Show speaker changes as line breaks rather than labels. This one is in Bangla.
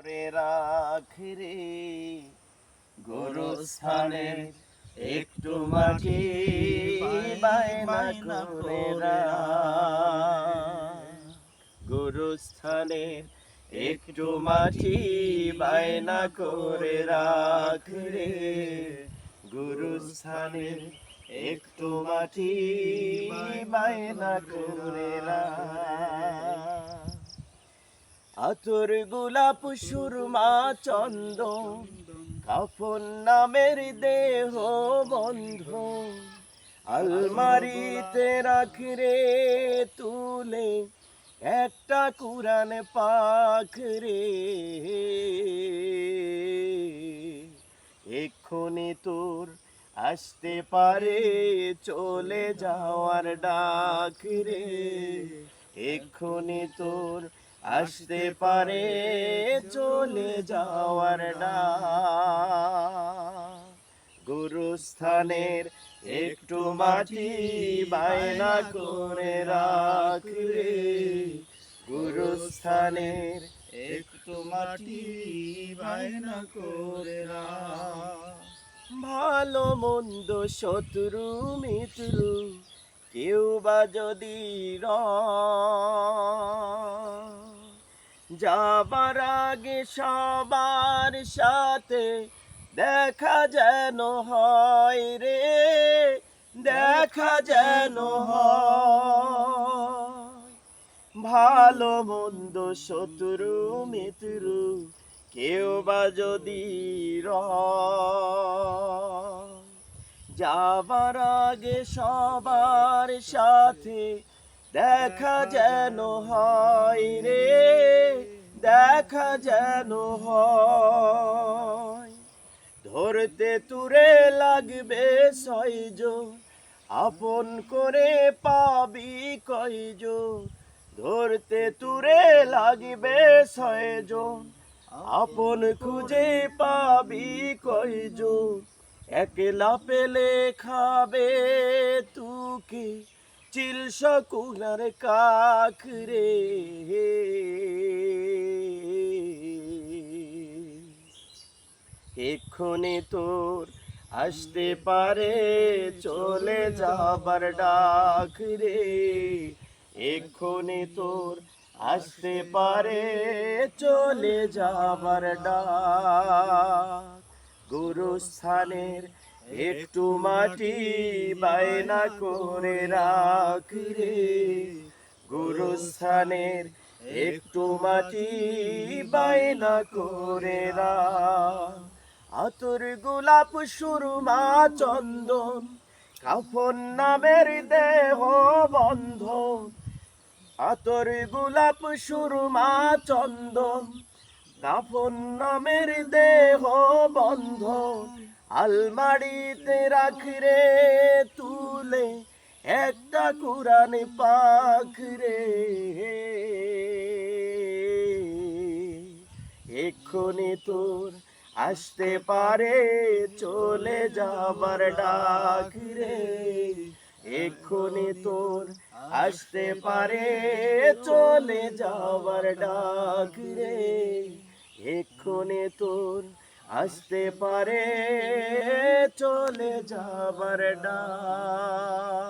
করে রাখরে গোরস্থানের একটু মাটি বায়না করে গোরস্থানের একটু মাটি বায়না করে রাখরে গোরস্থানের একটু মাটি বায়না করে আতর গোলাপ সুরমা চন্দন কাফন নামের দেহ বন্ধ আলমারিতে রাখরে তুলে একটা কুরআন পাক রে এক্ষুনি তোর আসতে পারে চলে যাওয়ার ডাক রে এক্ষুনি তোর আসতে পারে চলে যাওয়ার ডাক গুরুস্থানের একটু মাটি বায়না করে রাখরে গুরুস্থানের একটু মাটি বায়না করে ভালো মন্দ শত্রু মিত্র কেউ বা যদি যাবার আগে সবার সাথে দেখা যেন হয় রে দেখা যেন হয় ভালো মন্দ শত্রু মিত্র কেউ বা যদি যাবার আগে সবার সাথে দেখা যেন হয় রে দেখা যেন হয় ধরতে তুরে লাগবে ছয়জন আপন করে পাবি কয়জন ধরতে তুরে লাগবে ছয়জন আপন খুঁজে পাবি কয়জন একলা পেলে খাবে তুকে চিল শকুনার কাখ রে এক্ষুনি তোর আসতে পারে চলে যাবার ডাক রে এক্ষুনি তোর আসতে পারে চলে যাবার ডাক গুরুস্থানের একটু মাটি বায়না করে রাখরে গুরুস্থানের একটু মাটি বায়না করে আতর গোলাপ সুরমা চন্দন কাফন নামের দেহ বন্ধন আতর গোলাপ সুরমা চন্দন কাফন নামের দেহ বন্ধন আলমারিতে রাখরে তুলে একটা কুরআন পাক রে এক্ষুনি তোর আসতে পারে চলে যাবার ডাক রে এক্ষুনি তোর আসতে পারে চলে যাবার ডাক রে এক্ষুনি তোর আসতে পারে চলে যাবার ডাক